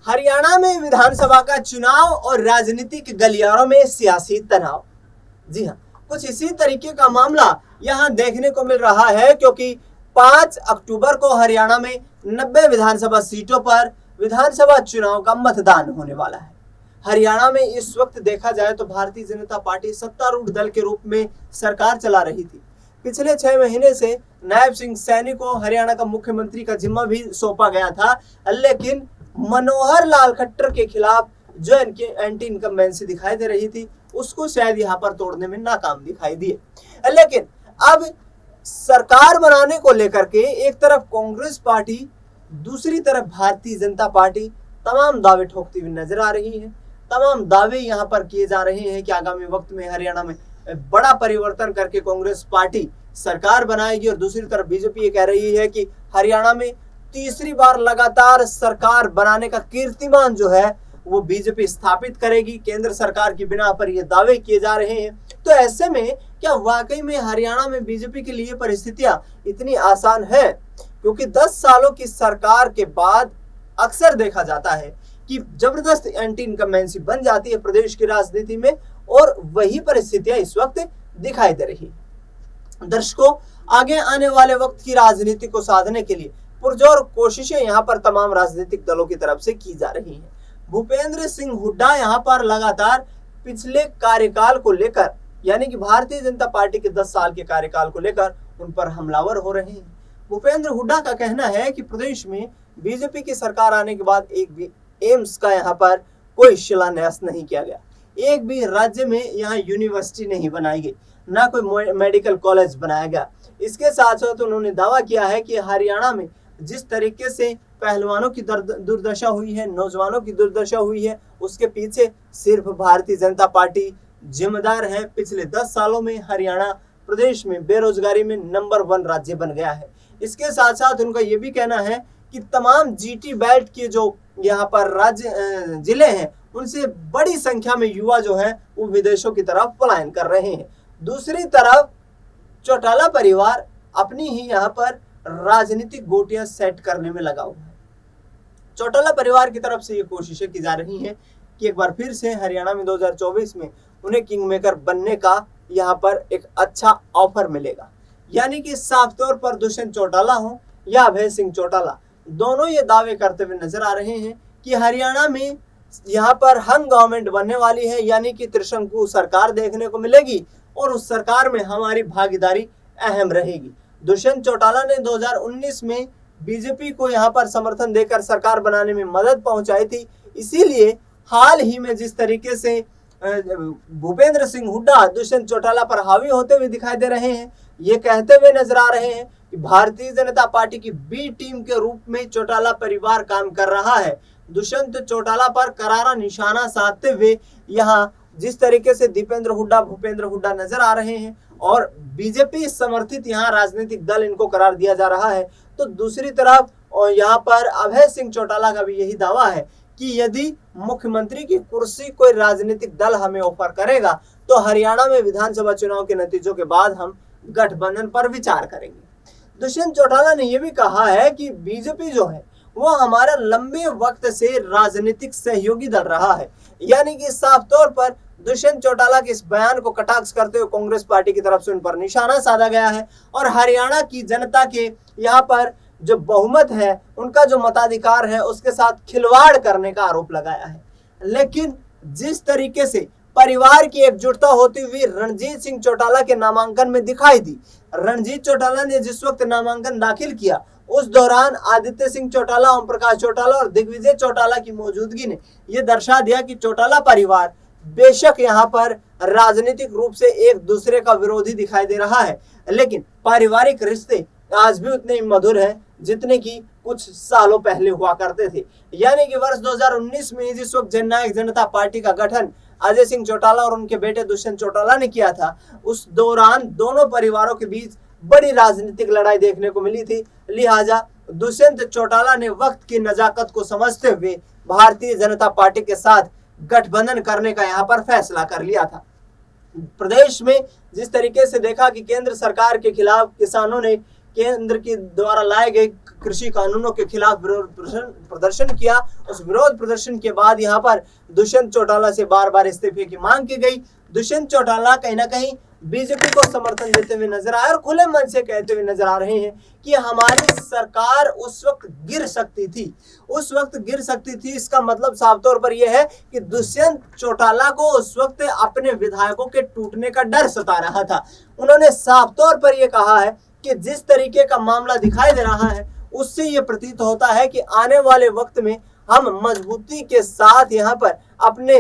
हरियाणा में विधानसभा का चुनाव और राजनीतिक गलियारों में सियासी तनाव। जी हाँ, कुछ इसी तरीके का मामला यहां देखने को मिल रहा है, क्योंकि 5 अक्टूबर को हरियाणा में 90 विधानसभा सीटों पर विधानसभा चुनाव का मतदान होने वाला है। हरियाणा में इस वक्त देखा जाए तो भारतीय जनता पार्टी सत्तारूढ़ दल के रूप में सरकार चला रही थी। पिछले 6 महीने से नायब सिंह सैनी को हरियाणा का मुख्यमंत्री का जिम्मा भी सौंपा गया था, लेकिन मनोहर लाल खट्टर के खिलाफ जो एंटी इनकम्बेंसी दिखाई दे रही थी, उसको शायद यहाँ पर तोड़ने में नाकाम दिखाई दिए। लेकिन अब सरकार बनाने को लेकर के एक तरफ कांग्रेस पार्टी, दूसरी तरफ भारतीय जनता पार्टी तमाम दावे ठोकती हुई नजर आ रही है। तमाम दावे यहाँ पर किए जा रहे हैं कि आगामी वक्त में हरियाणा में बड़ा परिवर्तन करके कांग्रेस पार्टी सरकार बनाएगी, और दूसरी तरफ बीजेपी ये कह रही है कि हरियाणा में तीसरी बार लगातार सरकार बनाने का कीर्तिमान जो है वो बीजेपी स्थापित करेगी। केंद्र सरकार की बिना पर ये दावे किए जा रहे हैं। तो ऐसे में क्या वाकई में हरियाणा में बीजेपी के लिए परिस्थितियां इतनी आसान है? क्योंकि 10 सालों की सरकार के बाद अक्सर देखा जाता है कि जबरदस्त एंटी इनकम्बेंसी बन जाती है प्रदेश की राजनीति में, और वही परिस्थितियां इस वक्त दिखाई दे रही है। दर्शकों, आगे आने वाले वक्त की राजनीति को साधने के लिए पुरजोर कोशिशें यहाँ पर तमाम राजनीतिक दलों की तरफ से की जा रही हैं। भूपेंद्र सिंह हुड्डा यहाँ पर लगातार पिछले कार्यकाल को लेकर, यानी कि भारतीय जनता पार्टी के 10 साल के कार्यकाल को लेकर उन पर हमलावर हो रहे हैं। भूपेंद्र हुड्डा का कहना है कि प्रदेश में बीजेपी की सरकार आने के बाद एक भी एम्स का यहाँ पर कोई शिलान्यास नहीं किया गया, एक भी राज्य में यहाँ यूनिवर्सिटी नहीं बनाई गई, ना कोई मेडिकल कॉलेज बनाया गया। इसके साथ साथ उन्होंने दावा किया है कि हरियाणा में जिस तरीके से पहलवानों की दुर्दशा हुई है, नौजवानों की दुर्दशा हुई है, उसके पीछे सिर्फ भारतीय जनता पार्टी जिम्मेदार है। पिछले 10 सालों में हरियाणा प्रदेश में बेरोजगारी में नंबर 1 राज्य बन गया है। इसके साथ साथ उनका ये भी कहना है कि तमाम जीटी बेल्ट के जो यहाँ पर राज्य जिले हैं, उनसे बड़ी संख्या में युवा जो है वो विदेशों की तरफ पलायन कर रहे हैं। दूसरी तरफ चौटाला परिवार अपनी ही यहाँ पर राजनीतिक गोटियां सेट करने में लगा हुआ है। चौटाला परिवार की तरफ से ये कोशिशें की जा रही हैं कि एक बार फिर से हरियाणा में 2024 में उन्हें किंग मेकर बनने का यहाँ पर एक अच्छा ऑफर मिलेगा। यानी कि साफ तौर पर दुष्यंत चौटाला हो या अभय सिंह चौटाला, दोनों ये दावे करते हुए नजर आ रहे हैं कि हरियाणा में यहाँ पर हम गवर्नमेंट बनने वाली है, यानी कि त्रिशंकु सरकार देखने को मिलेगी, और उस सरकार में हमारी भागीदारी अहम रहेगी। दुष्यंत चौटाला ने 2019 में बीजेपी को यहाँ पर समर्थन देकर सरकार बनाने में मदद पहुंचाई थी। इसीलिए हाल ही में जिस तरीके से भूपेंद्र सिंह हुड्डा दुष्यंत चौटाला पर हावी होते हुए दिखाई दे रहे हैं, ये कहते हुए नजर आ रहे हैं कि भारतीय जनता पार्टी की बी टीम के रूप में चौटाला परिवार काम कर रहा है। दुष्यंत चौटाला पर करारा निशाना साधते हुए यहाँ जिस तरीके से दीपेंद्र हुड्डा, भूपेंद्र हुड्डा नजर आ रहे हैं, और बीजेपी समर्थित यहाँ राजनीतिक दल इनको करार दिया जा रहा है, तो दूसरी तरफ यहाँ पर अभय सिंह चौटाला का भी यही दावा है कि यदि मुख्यमंत्री की कुर्सी कोई राजनीतिक दल हमें ऑफर करेगा तो हरियाणा में विधानसभा चुनाव के नतीजों के बाद हम गठबंधन पर विचार करेंगे। दुष्यंत चौटाला ने यह भी कहा है कि बीजेपी जो है वो हमारा लंबे वक्त से राजनीतिक सहयोगी दल रहा है। यानी कि साफ तौर पर दुष्यंत चौटाला के इस बयान को कटाक्ष करते हुए कांग्रेस पार्टी की तरफ से उन पर निशाना साधा गया है, और हरियाणा की जनता के यहाँ पर जो बहुमत है, उनका जो मताधिकार है, उसके साथ खिलवाड़ करने का आरोप लगाया है। लेकिन जिस तरीके से परिवार की एकजुटता होती हुई रणजीत सिंह चौटाला के नामांकन में दिखाई दी, रणजीत चौटाला ने जिस वक्त नामांकन दाखिल किया उस दौरान आदित्य सिंह चौटाला, ओम प्रकाश चौटाला और दिग्विजय चौटाला की मौजूदगी ने यह दर्शा दिया कि चौटाला परिवार बेशक यहाँ पर राजनीतिक रूप से एक दूसरे का विरोधी दिखाई दे रहा है, लेकिन पारिवारिक रिश्ते आज भी उतने मधुर हैं जितने कि कुछ सालों पहले हुआ करते थे। यानी कि वर्ष 2019 में जिस वक्त जननायक जनता पार्टी का गठन अजय सिंह चौटाला और उनके बेटे दुष्यंत चौटाला ने किया था, उस दौरान दोनों परिवारों के बीच बड़ी राजनीतिक लड़ाई देखने को मिली थी। लिहाजा दुष्यंत चौटाला ने वक्त की नजाकत को समझते हुए भारतीय जनता पार्टी के साथ गठबंधन करने का यहाँ पर फैसला कर लिया था। प्रदेश में जिस तरीके से देखा कि केंद्र सरकार के खिलाफ किसानों ने केंद्र के द्वारा लाए गए कृषि कानूनों के खिलाफ विरोध प्रदर्शन किया। उस विरोध प्रदर्शन के बाद यहाँ पर दुष्यंत चौटाला से बार बार इस्तीफे की मांग की गई। दुष्यंत चौटाला कहीं ना कहीं बीजेपी को समर्थन देते हुए नजर आए और खुले मन से कहते हुए नजर आ रहे हैं कि हमारी सरकार उस वक्त गिर सकती थी। इसका मतलब साफ तौर पर यह है कि दुष्यंत चौटाला को उस वक्त अपने विधायकों के टूटने का डर सता रहा था। उन्होंने साफ तौर पर यह कहा है कि जिस तरीके का मामला दिखाई दे रहा है उससे यह प्रतीत होता है कि आने वाले वक्त में हम मजबूती के साथ यहाँ पर अपने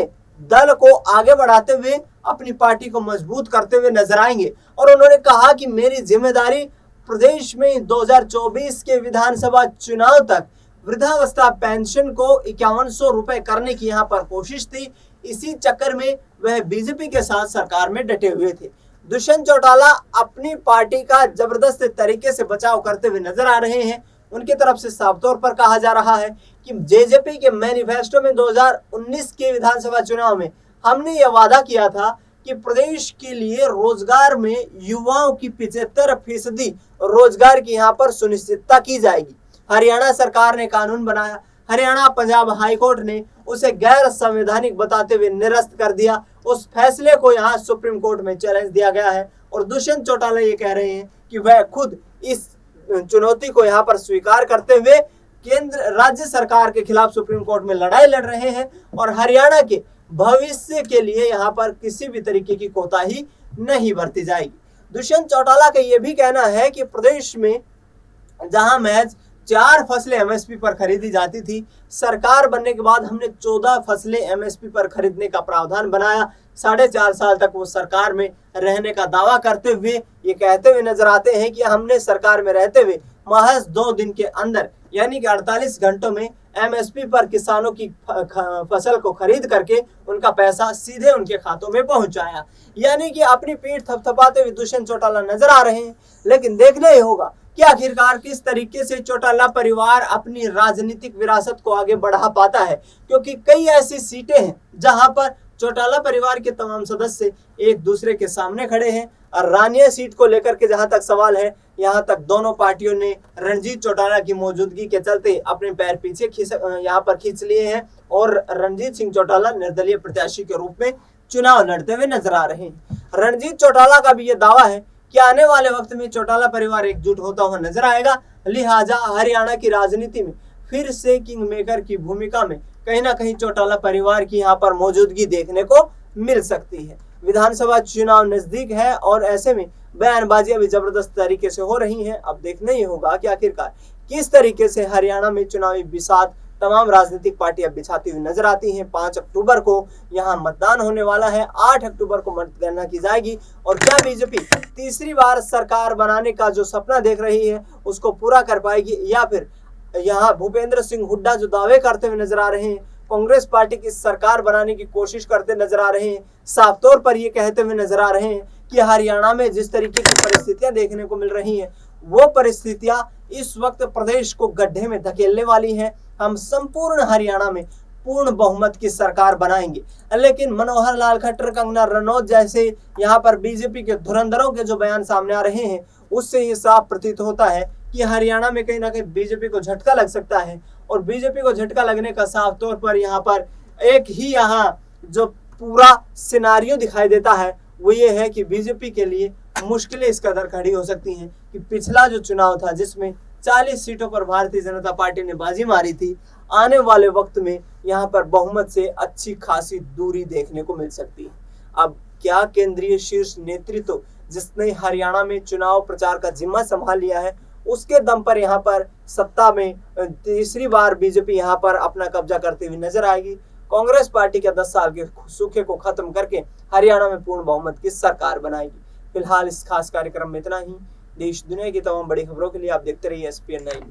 दल को आगे बढ़ाते हुए अपनी पार्टी को मजबूत करते हुए नजर आएंगे। और उन्होंने कहा कि मेरी जिम्मेदारी प्रदेश में 2024 के विधानसभा चुनाव तक वृद्धावस्था पेंशन को 5100 रुपए करने की यहाँ पर कोशिश थी। इसी चक्कर में वह बीजेपी के साथ सरकार में डटे हुए थे। दुष्यंत चौटाला अपनी पार्टी का जबरदस्त तरीके से बचाव करते हुए नजर आ रहे हैं। उनकी तरफ से साफ तौर पर कहा जा रहा है कि जेजेपी के मैनिफेस्टो में 2019 के विधानसभा चुनाव में हमने यह वादा किया था कि प्रदेश के लिए रोजगार में युवाओं की 75% रोजगार की यहाँ पर सुनिश्चितता की जाएगी। हरियाणा सरकार ने कानून बनाया, हरियाणा पंजाब हाईकोर्ट ने उसे गैर संवैधानिक बताते हुए निरस्त कर दिया। उस फैसले को यहाँ सुप्रीम कोर्ट में चैलेंज दिया गया है और दुष्यंत चौटाला ये कह रहे हैं कि वह खुद इस चुनौती को यहाँ पर स्वीकार करते हुए केंद्र राज्य सरकार के खिलाफ सुप्रीम कोर्ट में लड़ाई लड़ रहे हैं और हरियाणा के भविष्य के लिए यहाँ पर किसी भी तरीके की कोताही नहीं बरती जाएगी। दुष्यंत चौटाला का यह भी कहना है कि प्रदेश में जहां महज 4 फसलें एमएसपी पर खरीदी जाती थी, सरकार बनने के बाद हमने 14 फसलें एमएसपी पर खरीदने का प्रावधान बनाया। 4.5 साल तक वो सरकार में रहने का दावा करते हुए ये कहते हुए नजर आते हैं कि हमने सरकार में रहते हुए महज 2 दिन के अंदर यानी कि 48 घंटों में एमएसपी पर किसानों की फसल को खरीद करके उनका पैसा सीधे उनके खातों में पहुंचाया। यानी कि अपनी पीठ थपथपाते हुए दुष्यंत चौटाला नजर आ रहे हैं। लेकिन देखना ही होगा कि आखिरकार किस तरीके से चौटाला परिवार अपनी राजनीतिक विरासत को आगे बढ़ा पाता है, क्योंकि कई ऐसी सीटें हैं जहां पर चौटाला परिवार के तमाम सदस्य एक दूसरे के सामने खड़े हैं। और रानिया सीट को लेकर के जहां तक सवाल है, यहां तक दोनों पार्टियों ने रणजीत चौटाला की मौजूदगी के चलते अपने पैर पीछे यहां पर खींच लिए हैं और रणजीत सिंह चौटाला निर्दलीय प्रत्याशी के रूप में चुनाव लड़ते हुए नजर आ रहे हैं। रणजीत चौटाला का भी ये दावा है कि आने वाले वक्त में चौटाला परिवार एकजुट होता हुआ नजर आएगा। लिहाजा हरियाणा की राजनीति में फिर से किंग मेकर की भूमिका में कहीं ना कहीं चौटाला परिवार की यहाँ पर मौजूदगी देखने को मिल सकती है। विधानसभा चुनाव नजदीक है और ऐसे में बयानबाजी अभी जबरदस्त तरीके से हो रही है। अब देखना ही होगा कि आखिरकार किस तरीके से हरियाणा में चुनावी बिसात तमाम राजनीतिक पार्टियां बिछाती हुई नजर आती हैं। 5 अक्टूबर को यहाँ मतदान होने वाला है, 8 अक्टूबर को मतगणना की जाएगी और क्या बीजेपी तीसरी बार सरकार बनाने का जो सपना देख रही है उसको पूरा कर पाएगी, या फिर यहाँ भूपेंद्र सिंह हुड्डा जो दावे करते हुए नजर आ रहे हैं कांग्रेस पार्टी की सरकार बनाने की कोशिश करते नजर आ रहे हैं। साफ तौर पर ये कहते हुए नजर आ रहे हैं कि हरियाणा में जिस तरीके की परिस्थितियां देखने को मिल रही हैं वो परिस्थितियां इस वक्त प्रदेश को गड्ढे में धकेलने वाली हैं। हम संपूर्ण हरियाणा में पूर्ण बहुमत की सरकार बनाएंगे। लेकिन मनोहर लाल खट्टर, कंगना रनौत जैसे यहाँ पर बीजेपी के धुरंधरों के जो बयान सामने आ रहे हैं उससे ये साफ प्रतीत होता है कि हरियाणा में कहीं ना कहीं बीजेपी को झटका लग सकता है। और बीजेपी को झटका लगने का साफ तौर पर यहाँ पर एक ही यहाँ जो पूरा सिनारियो दिखाई देता है वो ये है कि बीजेपी के लिए मुश्किलें इस कदर खड़ी हो सकती हैं कि पिछला जो चुनाव था जिसमें 40 सीटों पर भारतीय जनता पार्टी ने बाजी मारी थी, आने वाले वक्त में यहाँ पर बहुमत से अच्छी खासी दूरी देखने को मिल सकती है। अब क्या केंद्रीय शीर्ष नेतृत्व जिसने हरियाणा में चुनाव प्रचार का जिम्मा संभाल लिया है उसके दम पर यहाँ पर सत्ता में तीसरी बार बीजेपी यहाँ पर अपना कब्जा करते हुए नजर आएगी। कांग्रेस पार्टी के 10 साल के सूखे को खत्म करके हरियाणा में पूर्ण बहुमत की सरकार बनाएगी। फिलहाल इस खास कार्यक्रम में इतना ही। देश दुनिया की तमाम बड़ी खबरों के लिए आप देखते रहिए SPN9।